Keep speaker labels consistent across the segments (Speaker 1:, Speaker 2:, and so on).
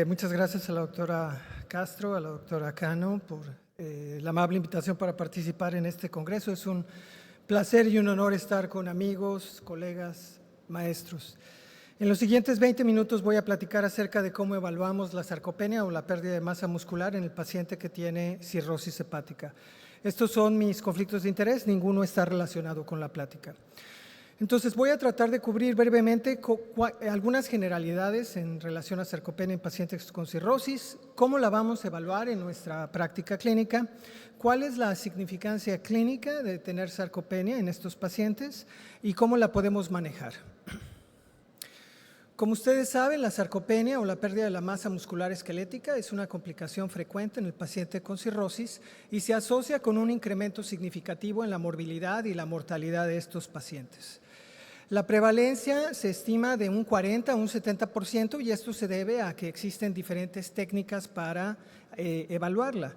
Speaker 1: Muchas gracias a la doctora Castro, a la doctora Cano por la amable invitación para participar en este congreso. Es un placer y un honor estar con amigos, colegas, maestros. En los siguientes 20 minutos voy a platicar acerca de cómo evaluamos la sarcopenia o la pérdida de masa muscular en el paciente que tiene cirrosis hepática. Estos son mis conflictos de interés, ninguno está relacionado con la plática. Entonces voy a tratar de cubrir brevemente algunas generalidades en relación a sarcopenia en pacientes con cirrosis, cómo la vamos a evaluar en nuestra práctica clínica, cuál es la significancia clínica de tener sarcopenia en estos pacientes y cómo la podemos manejar. Como ustedes saben, la sarcopenia o la pérdida de la masa muscular esquelética es una complicación frecuente en el paciente con cirrosis y se asocia con un incremento significativo en la morbilidad y la mortalidad de estos pacientes. La prevalencia se estima de un 40 a un 70% y esto se debe a que existen diferentes técnicas para evaluarla.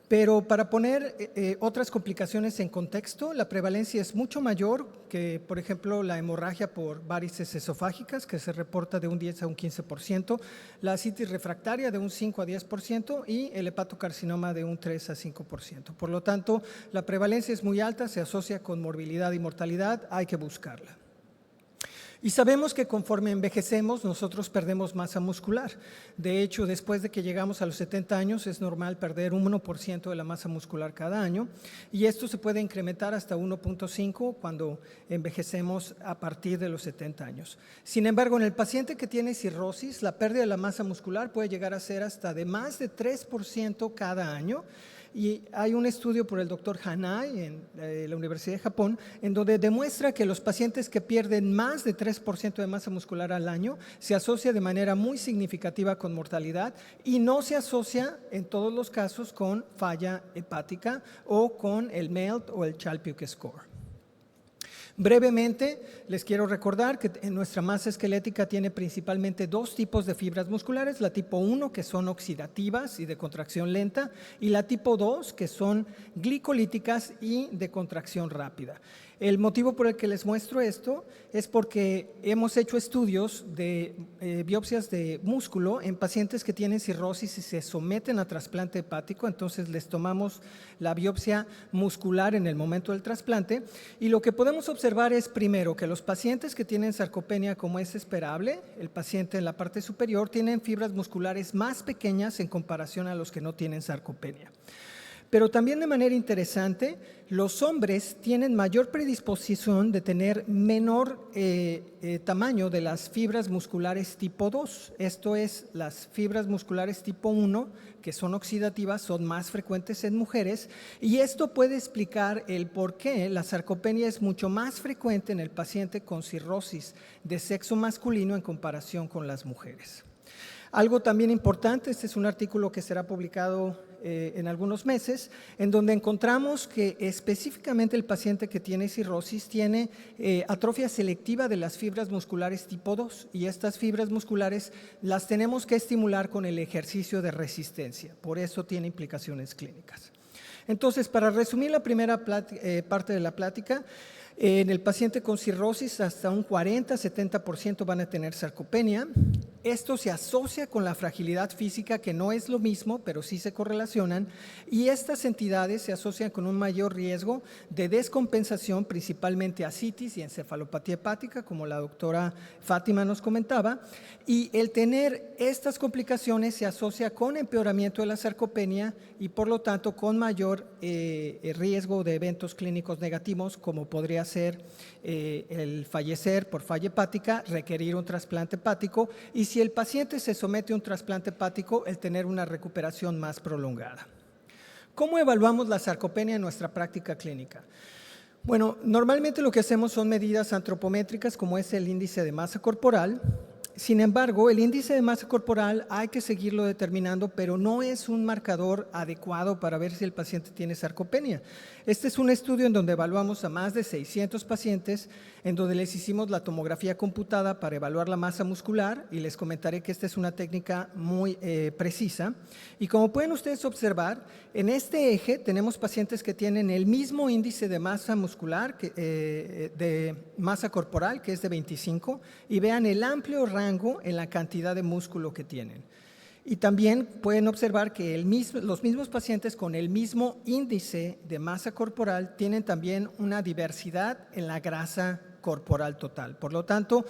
Speaker 1: Pero para poner otras complicaciones en contexto, la prevalencia es mucho mayor que, por ejemplo, la hemorragia por varices esofágicas, que se reporta de un 10 a un 15%, la ascitis refractaria de un 5 a 10% y el hepatocarcinoma de un 3 a 5%. Por lo tanto, la prevalencia es muy alta, se asocia con morbilidad y mortalidad, hay que buscarla. Y sabemos que conforme envejecemos, nosotros perdemos masa muscular. De hecho, después de que llegamos a los 70 años, es normal perder un 1% de la masa muscular cada año, y esto se puede incrementar hasta 1.5 cuando envejecemos a partir de los 70 años. Sin embargo, en el paciente que tiene cirrosis, la pérdida de la masa muscular puede llegar a ser hasta de más de 3% cada año. Y hay un estudio por el doctor Hanai en la Universidad de Japón, en donde demuestra que los pacientes que pierden más de 3% de masa muscular al año se asocia de manera muy significativa con mortalidad y no se asocia en todos los casos con falla hepática o con el MELD o el Child-Pugh score. Brevemente, les quiero recordar que en nuestra masa esquelética tiene principalmente dos tipos de fibras musculares, la tipo 1, que son oxidativas y de contracción lenta, y la tipo 2, que son glicolíticas y de contracción rápida. El motivo por el que les muestro esto es porque hemos hecho estudios de biopsias de músculo en pacientes que tienen cirrosis y se someten a trasplante hepático. Entonces les tomamos la biopsia muscular en el momento del trasplante y lo que podemos observar es primero que los pacientes que tienen sarcopenia, como es esperable, el paciente en la parte superior tienen fibras musculares más pequeñas en comparación a los que no tienen sarcopenia. Pero también de manera interesante, los hombres tienen mayor predisposición de tener menor tamaño de las fibras musculares tipo 2. Esto es, las fibras musculares tipo 1, que son oxidativas, son más frecuentes en mujeres y esto puede explicar el por qué la sarcopenia es mucho más frecuente en el paciente con cirrosis de sexo masculino en comparación con las mujeres. Algo también importante, este es un artículo que será publicado en algunos meses, en donde encontramos que específicamente el paciente que tiene cirrosis tiene atrofia selectiva de las fibras musculares tipo 2 y estas fibras musculares las tenemos que estimular con el ejercicio de resistencia, por eso tiene implicaciones clínicas. Entonces, para resumir la primera parte de la plática, en el paciente con cirrosis hasta un 40-70% van a tener sarcopenia. Esto se asocia con la fragilidad física, que no es lo mismo, pero sí se correlacionan, y estas entidades se asocian con un mayor riesgo de descompensación, principalmente ascitis y encefalopatía hepática, como la doctora Fátima nos comentaba, y el tener estas complicaciones se asocia con empeoramiento de la sarcopenia y por lo tanto con mayor riesgo de eventos clínicos negativos, como podría ser el fallecer por falla hepática, requerir un trasplante hepático y si el paciente se somete a un trasplante hepático, el tener una recuperación más prolongada. ¿Cómo evaluamos la sarcopenia en nuestra práctica clínica? Bueno, normalmente lo que hacemos son medidas antropométricas como es el índice de masa corporal. Sin embargo, el índice de masa corporal hay que seguirlo determinando, pero no es un marcador adecuado para ver si el paciente tiene sarcopenia. Este es un estudio en donde evaluamos a más de 600 pacientes, en donde les hicimos la tomografía computada para evaluar la masa muscular y les comentaré que esta es una técnica muy precisa. Y como pueden ustedes observar, en este eje tenemos pacientes que tienen el mismo índice de masa muscular, de masa corporal, que es de 25, y vean el amplio rango en la cantidad de músculo que tienen. Y también pueden observar que los mismos pacientes con el mismo índice de masa corporal tienen también una diversidad en la grasa corporal total. Por lo tanto,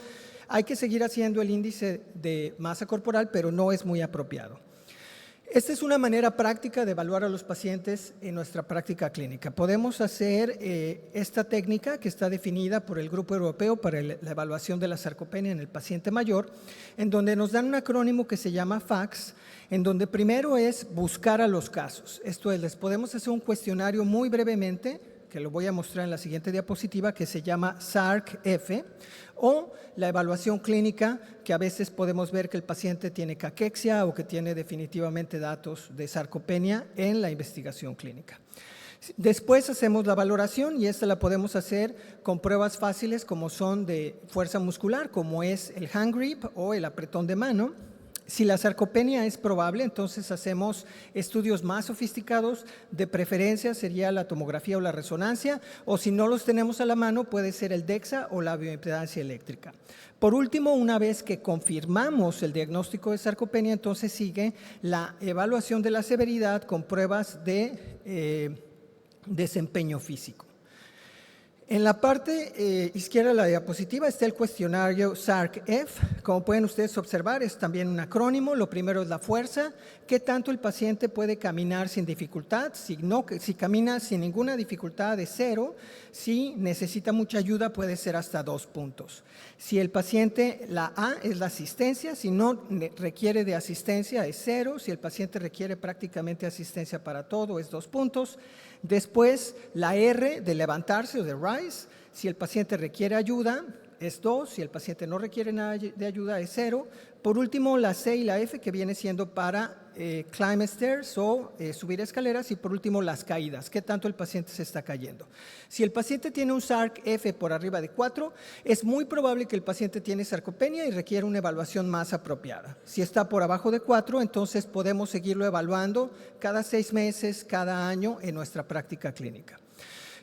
Speaker 1: hay que seguir haciendo el índice de masa corporal, pero no es muy apropiado. Esta es una manera práctica de evaluar a los pacientes en nuestra práctica clínica. Podemos hacer esta técnica que está definida por el Grupo Europeo para la evaluación de la sarcopenia en el paciente mayor, en donde nos dan un acrónimo que se llama FACS, en donde primero es buscar a los casos. Esto es, les podemos hacer un cuestionario muy brevemente, que lo voy a mostrar en la siguiente diapositiva, que se llama SARC-F, o la evaluación clínica, que a veces podemos ver que el paciente tiene caquexia o que tiene definitivamente datos de sarcopenia en la investigación clínica. Después hacemos la valoración y esta la podemos hacer con pruebas fáciles como son de fuerza muscular, como es el hand grip o el apretón de mano. Si la sarcopenia es probable, entonces hacemos estudios más sofisticados, de preferencia sería la tomografía o la resonancia, o si no los tenemos a la mano puede ser el DEXA o la bioimpedancia eléctrica. Por último, una vez que confirmamos el diagnóstico de sarcopenia, entonces sigue la evaluación de la severidad con pruebas de desempeño físico. En la parte izquierda de la diapositiva está el cuestionario SARC-F. Como pueden ustedes observar, es también un acrónimo. Lo primero es la fuerza, qué tanto el paciente puede caminar sin dificultad. Si camina sin ninguna dificultad es 0, si necesita mucha ayuda puede ser hasta 2 puntos. Si el paciente, la A es la asistencia, si no requiere de asistencia es 0, si el paciente requiere prácticamente asistencia para todo es 2 puntos. Después, la R de levantarse o de rise, si el paciente requiere ayuda es 2, si el paciente no requiere nada de ayuda es 0. Por último, la C y la F que viene siendo para climb stairs o subir escaleras y por último las caídas, qué tanto el paciente se está cayendo. Si el paciente tiene un SARC-F por arriba de 4, es muy probable que el paciente tiene sarcopenia y requiere una evaluación más apropiada. Si está por abajo de 4, entonces podemos seguirlo evaluando cada 6 meses, cada año en nuestra práctica clínica.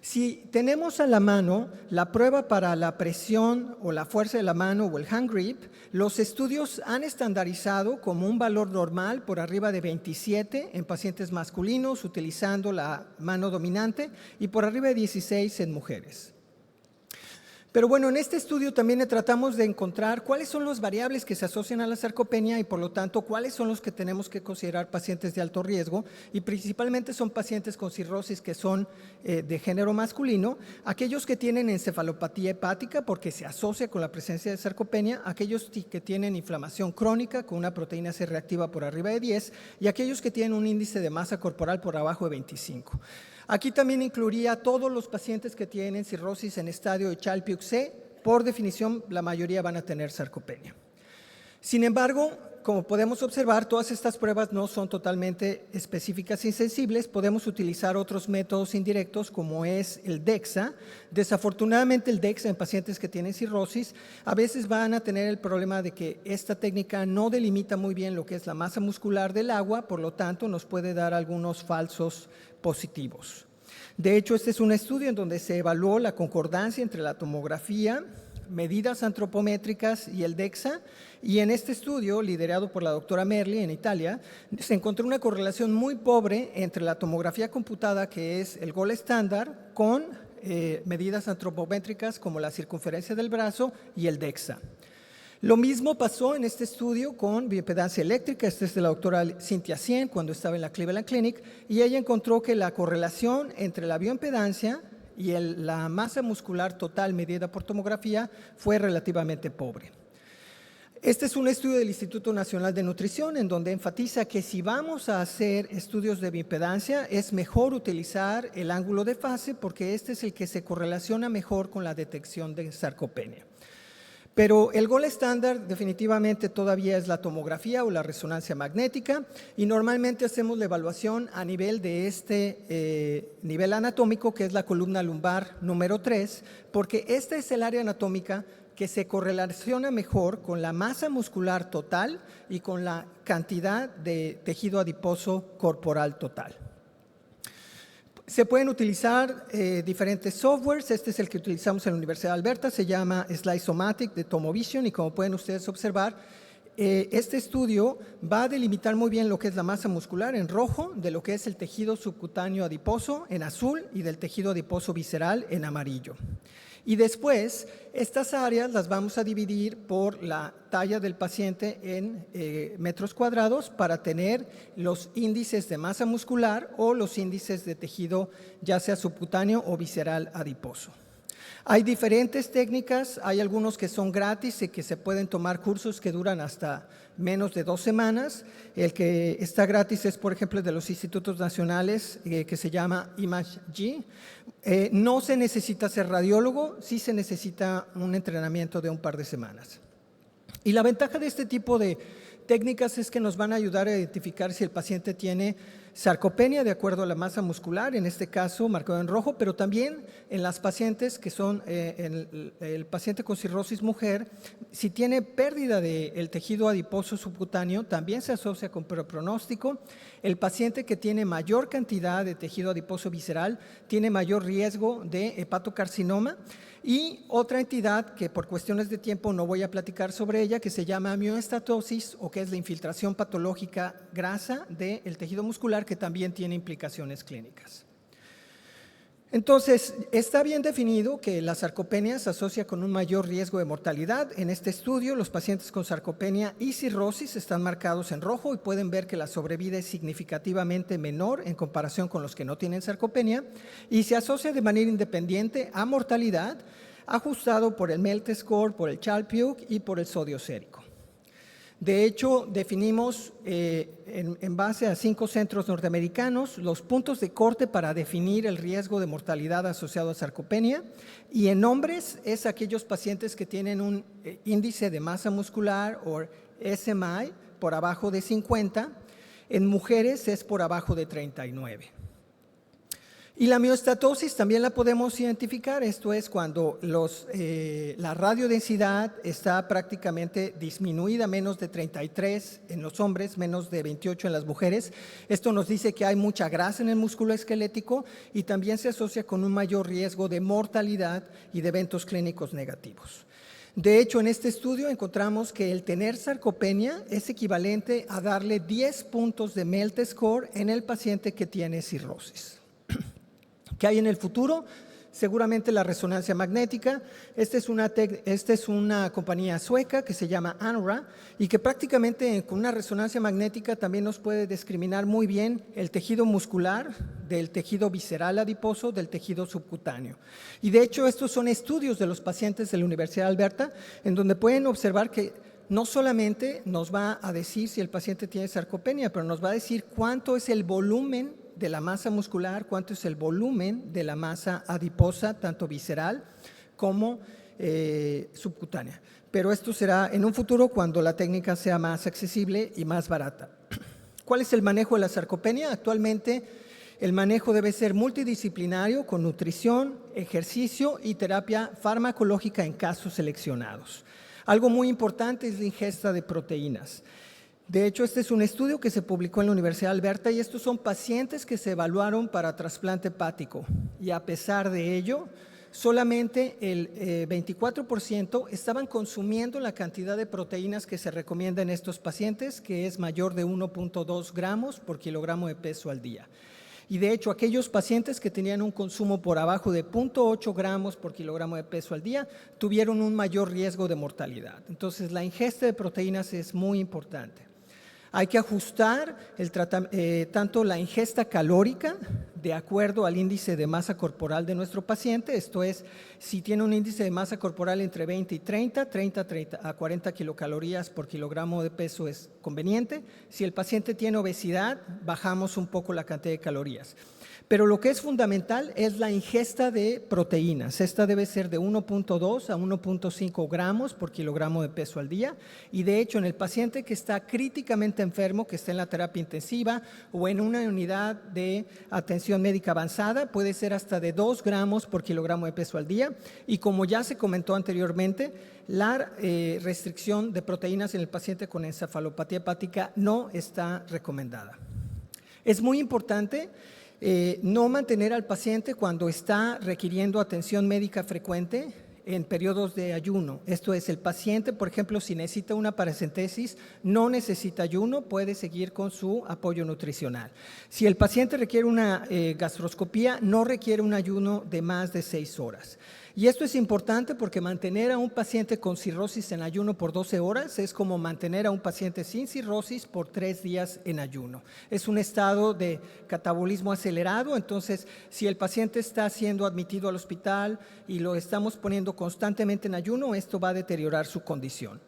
Speaker 1: Si tenemos a la mano la prueba para la presión o la fuerza de la mano o el hand grip, los estudios han estandarizado como un valor normal por arriba de 27 en pacientes masculinos utilizando la mano dominante y por arriba de 16 en mujeres. Pero bueno, en este estudio también tratamos de encontrar cuáles son las variables que se asocian a la sarcopenia y por lo tanto cuáles son los que tenemos que considerar pacientes de alto riesgo y principalmente son pacientes con cirrosis que son de género masculino, aquellos que tienen encefalopatía hepática porque se asocia con la presencia de sarcopenia, aquellos que tienen inflamación crónica con una proteína C reactiva por arriba de 10 y aquellos que tienen un índice de masa corporal por abajo de 25. Aquí también incluiría a todos los pacientes que tienen cirrosis en estadio de Child-Pugh-C. Por definición, la mayoría van a tener sarcopenia. Sin embargo, como podemos observar, todas estas pruebas no son totalmente específicas y sensibles. Podemos utilizar otros métodos indirectos como es el DEXA. Desafortunadamente, el DEXA en pacientes que tienen cirrosis a veces van a tener el problema de que esta técnica no delimita muy bien lo que es la masa muscular del agua, por lo tanto, nos puede dar algunos falsos positivos. De hecho, este es un estudio en donde se evaluó la concordancia entre la tomografía, medidas antropométricas y el DEXA, y en este estudio, liderado por la doctora Merli en Italia, se encontró una correlación muy pobre entre la tomografía computada, que es el gold estándar, con medidas antropométricas como la circunferencia del brazo y el DEXA. Lo mismo pasó en este estudio con bioimpedancia eléctrica. Este es de la doctora Cynthia Sien cuando estaba en la Cleveland Clinic y ella encontró que la correlación entre la bioimpedancia y la masa muscular total medida por tomografía fue relativamente pobre. Este es un estudio del Instituto Nacional de Nutrición en donde enfatiza que si vamos a hacer estudios de bioimpedancia es mejor utilizar el ángulo de fase porque este es el que se correlaciona mejor con la detección de sarcopenia. Pero el gold estándar definitivamente todavía es la tomografía o la resonancia magnética y normalmente hacemos la evaluación a nivel de este nivel anatómico que es la columna lumbar número 3 porque esta es el área anatómica que se correlaciona mejor con la masa muscular total y con la cantidad de tejido adiposo corporal total. Se pueden utilizar diferentes softwares. Este es el que utilizamos en la Universidad de Alberta, se llama Slice-O-Matic de Tomovision y como pueden ustedes observar, este estudio va a delimitar muy bien lo que es la masa muscular en rojo, de lo que es el tejido subcutáneo adiposo en azul y del tejido adiposo visceral en amarillo. Y después, estas áreas las vamos a dividir por la talla del paciente en metros cuadrados para tener los índices de masa muscular o los índices de tejido, ya sea subcutáneo o visceral adiposo. Hay diferentes técnicas, hay algunos que son gratis y que se pueden tomar cursos que duran hasta menos de 2 semanas. El que está gratis es, por ejemplo, de los institutos nacionales que se llama ImageG. No se necesita ser radiólogo, sí se necesita un entrenamiento de un par de semanas. Y la ventaja de este tipo de técnicas es que nos van a ayudar a identificar si el paciente tiene sarcopenia de acuerdo a la masa muscular, en este caso marcado en rojo, pero también en las pacientes que son el paciente con cirrosis mujer, si tiene pérdida del tejido adiposo subcutáneo, también se asocia con peor pronóstico. El paciente que tiene mayor cantidad de tejido adiposo visceral tiene mayor riesgo de hepatocarcinoma. Y otra entidad que por cuestiones de tiempo no voy a platicar sobre ella, que se llama mioestatosis, o que es la infiltración patológica grasa del tejido muscular, que también tiene implicaciones clínicas. Entonces, está bien definido que la sarcopenia se asocia con un mayor riesgo de mortalidad. En este estudio, los pacientes con sarcopenia y cirrosis están marcados en rojo y pueden ver que la sobrevida es significativamente menor en comparación con los que no tienen sarcopenia y se asocia de manera independiente a mortalidad, ajustado por el MELT score, por el Child-Pugh y por el sodio sérico. De hecho, definimos en base a 5 centros norteamericanos los puntos de corte para definir el riesgo de mortalidad asociado a sarcopenia, y en hombres es aquellos pacientes que tienen un índice de masa muscular o SMI por abajo de 50, en mujeres es por abajo de 39. Y la mioestatosis también la podemos identificar, esto es cuando la radiodensidad está prácticamente disminuida, menos de 33 en los hombres, menos de 28 en las mujeres. Esto nos dice que hay mucha grasa en el músculo esquelético y también se asocia con un mayor riesgo de mortalidad y de eventos clínicos negativos. De hecho, en este estudio encontramos que el tener sarcopenia es equivalente a darle 10 puntos de MELT score en el paciente que tiene cirrosis. ¿Qué hay en el futuro? Seguramente la resonancia magnética. Esta es una compañía sueca que se llama ANRA y que prácticamente con una resonancia magnética también nos puede discriminar muy bien el tejido muscular del tejido visceral adiposo, del tejido subcutáneo. Y de hecho estos son estudios de los pacientes de la Universidad de Alberta en donde pueden observar que no solamente nos va a decir si el paciente tiene sarcopenia, pero nos va a decir cuánto es el volumen de la masa muscular, cuánto es el volumen de la masa adiposa, tanto visceral como subcutánea. Pero esto será en un futuro cuando la técnica sea más accesible y más barata. ¿Cuál es el manejo de la sarcopenia? Actualmente el manejo debe ser multidisciplinario con nutrición, ejercicio y terapia farmacológica en casos seleccionados. Algo muy importante es la ingesta de proteínas. De hecho, este es un estudio que se publicó en la Universidad de Alberta y estos son pacientes que se evaluaron para trasplante hepático y a pesar de ello, solamente el 24% estaban consumiendo la cantidad de proteínas que se recomienda en estos pacientes, que es mayor de 1.2 gramos por kilogramo de peso al día. Y de hecho, aquellos pacientes que tenían un consumo por abajo de 0.8 gramos por kilogramo de peso al día tuvieron un mayor riesgo de mortalidad. Entonces, la ingesta de proteínas es muy importante. Hay que ajustar tanto la ingesta calórica de acuerdo al índice de masa corporal de nuestro paciente, esto es, si tiene un índice de masa corporal entre 20 y 30 a 40 kilocalorías por kilogramo de peso es conveniente. Si el paciente tiene obesidad, bajamos un poco la cantidad de calorías. Pero lo que es fundamental es la ingesta de proteínas. Esta debe ser de 1.2 a 1.5 gramos por kilogramo de peso al día. Y de hecho, en el paciente que está críticamente enfermo, que está en la terapia intensiva o en una unidad de atención médica avanzada, puede ser hasta de 2 gramos por kilogramo de peso al día. Y como ya se comentó anteriormente, la restricción de proteínas en el paciente con encefalopatía hepática no está recomendada. Es muy importante no mantener al paciente cuando está requiriendo atención médica frecuente en periodos de ayuno. Esto es, el paciente, por ejemplo, si necesita una paracentesis, no necesita ayuno, puede seguir con su apoyo nutricional. Si el paciente requiere una gastroscopía, no requiere un ayuno de más de 6 horas. Y esto es importante porque mantener a un paciente con cirrosis en ayuno por 12 horas es como mantener a un paciente sin cirrosis por 3 días en ayuno. Es un estado de catabolismo acelerado, entonces si el paciente está siendo admitido al hospital y lo estamos poniendo constantemente en ayuno, esto va a deteriorar su condición.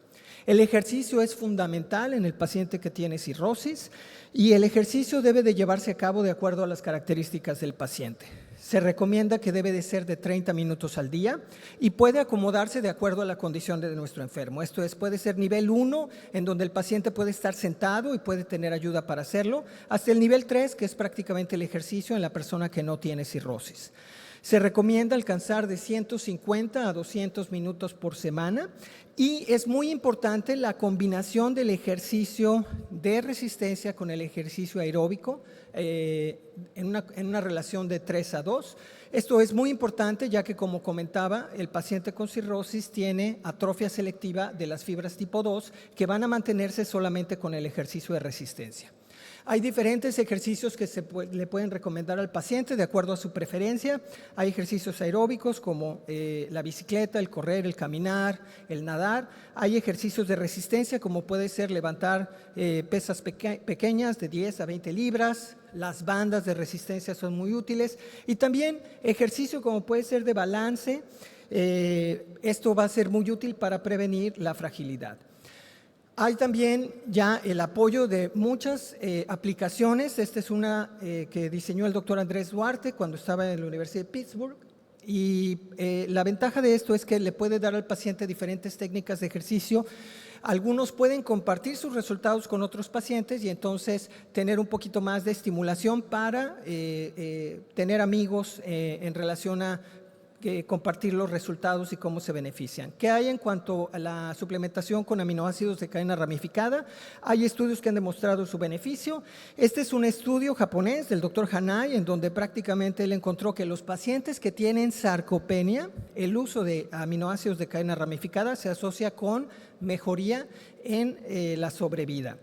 Speaker 1: El ejercicio es fundamental en el paciente que tiene cirrosis y el ejercicio debe de llevarse a cabo de acuerdo a las características del paciente. Se recomienda que debe de ser de 30 minutos al día y puede acomodarse de acuerdo a la condición de nuestro enfermo. Esto es, puede ser nivel 1, en donde el paciente puede estar sentado y puede tener ayuda para hacerlo, hasta el nivel 3, que es prácticamente el ejercicio en la persona que no tiene cirrosis. Se recomienda alcanzar de 150 a 200 minutos por semana y es muy importante la combinación del ejercicio de resistencia con el ejercicio aeróbico en una relación de 3:2. Esto es muy importante ya que, como comentaba, el paciente con cirrosis tiene atrofia selectiva de las fibras tipo 2 que van a mantenerse solamente con el ejercicio de resistencia. Hay diferentes ejercicios que le pueden recomendar al paciente de acuerdo a su preferencia. Hay ejercicios aeróbicos como la bicicleta, el correr, el caminar, el nadar. Hay ejercicios de resistencia como puede ser levantar pesas pequeñas de 10 a 20 libras. Las bandas de resistencia son muy útiles. Y también ejercicio como puede ser de balance. Esto va a ser muy útil para prevenir la fragilidad. Hay también ya el apoyo de muchas aplicaciones. Esta es una que diseñó el doctor Andrés Duarte cuando estaba en la Universidad de Pittsburgh. Y la ventaja de esto es que le puede dar al paciente diferentes técnicas de ejercicio. Algunos pueden compartir sus resultados con otros pacientes y entonces tener un poquito más de estimulación para tener amigos en relación a compartir los resultados y cómo se benefician. ¿Qué hay en cuanto a la suplementación con aminoácidos de cadena ramificada? Hay estudios que han demostrado su beneficio. Este es un estudio japonés del doctor Hanai, en donde prácticamente él encontró que los pacientes que tienen sarcopenia, el uso de aminoácidos de cadena ramificada se asocia con mejoría en la sobrevida.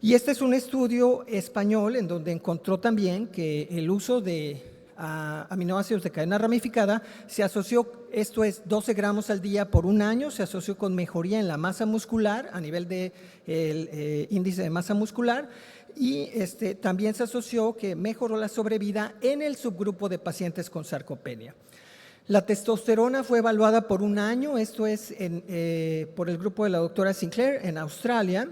Speaker 1: Y este es un estudio español en donde encontró también que el uso de aminoácidos de cadena ramificada se asoció, esto es 12 gramos al día por un año, se asoció con mejoría en la masa muscular a nivel del índice de masa muscular y también se asoció que mejoró la sobrevida en el subgrupo de pacientes con sarcopenia. La testosterona fue evaluada por un año, esto es por el grupo de la doctora Sinclair en Australia.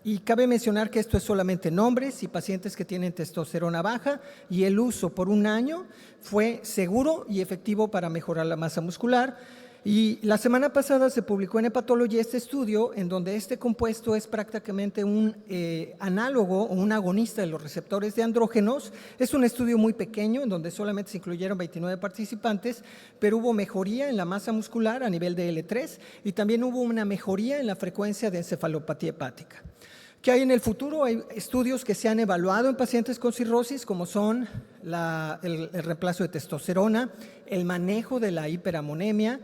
Speaker 1: Y cabe mencionar que esto es solamente en hombres y pacientes que tienen testosterona baja y el uso por un año fue seguro y efectivo para mejorar la masa muscular. Y la semana pasada se publicó en Hepatology este estudio en donde este compuesto es prácticamente un análogo o un agonista de los receptores de andrógenos. Es un estudio muy pequeño en donde solamente se incluyeron 29 participantes, pero hubo mejoría en la masa muscular a nivel de L3 y también hubo una mejoría en la frecuencia de encefalopatía hepática. ¿Qué hay en el futuro? Hay estudios que se han evaluado en pacientes con cirrosis, como son el reemplazo de testosterona, el manejo de la hiperamonemia.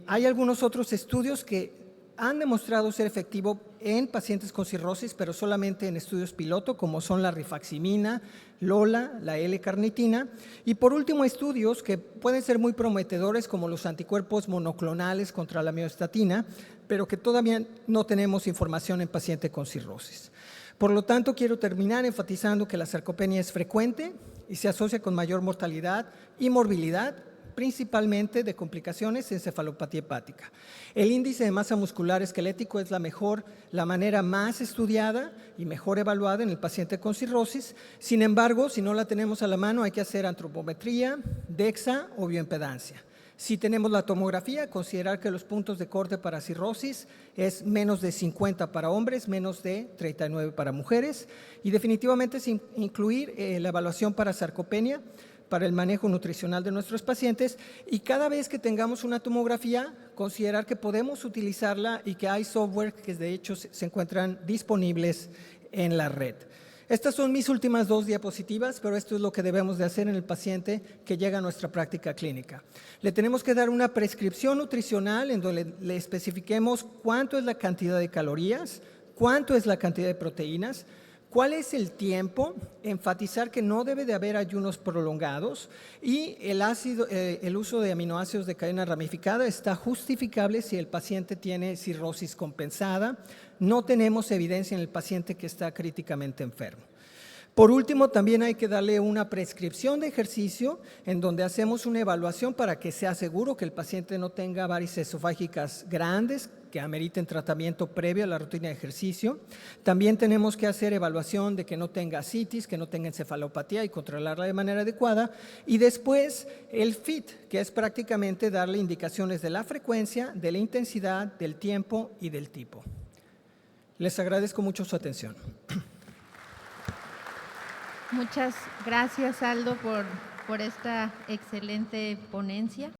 Speaker 1: Hay algunos otros estudios que han demostrado ser efectivos en pacientes con cirrosis, pero solamente en estudios piloto, como son la rifaximina, LOLA, la L-carnitina. Y por último, estudios que pueden ser muy prometedores, como los anticuerpos monoclonales contra la miostatina, pero que todavía no tenemos información en pacientes con cirrosis. Por lo tanto, quiero terminar enfatizando que la sarcopenia es frecuente y se asocia con mayor mortalidad y morbilidad, principalmente de complicaciones en encefalopatía hepática. El índice de masa muscular esquelético es la manera más estudiada y mejor evaluada en el paciente con cirrosis. Sin embargo, si no la tenemos a la mano, hay que hacer antropometría, DEXA o bioimpedancia. Si tenemos la tomografía, considerar que los puntos de corte para cirrosis es menos de 50 para hombres, menos de 39 para mujeres y definitivamente sin incluir la evaluación para sarcopenia, para el manejo nutricional de nuestros pacientes y cada vez que tengamos una tomografía, considerar que podemos utilizarla y que hay software que de hecho se encuentran disponibles en la red. Estas son mis últimas 2 diapositivas, pero esto es lo que debemos de hacer en el paciente que llega a nuestra práctica clínica. Le tenemos que dar una prescripción nutricional en donde le especifiquemos cuánto es la cantidad de calorías, cuánto es la cantidad de proteínas, cuál es el tiempo, enfatizar que no debe de haber ayunos prolongados y el uso de aminoácidos de cadena ramificada está justificable si el paciente tiene cirrosis compensada. No tenemos evidencia en el paciente que está críticamente enfermo. Por último, también hay que darle una prescripción de ejercicio en donde hacemos una evaluación para que sea seguro que el paciente no tenga varices esofágicas grandes que ameriten tratamiento previo a la rutina de ejercicio. También tenemos que hacer evaluación de que no tenga ascitis, que no tenga encefalopatía y controlarla de manera adecuada. Y después el FIT, que es prácticamente darle indicaciones de la frecuencia, de la intensidad, del tiempo y del tipo. Les agradezco mucho su atención.
Speaker 2: Muchas gracias, Aldo, por esta excelente ponencia.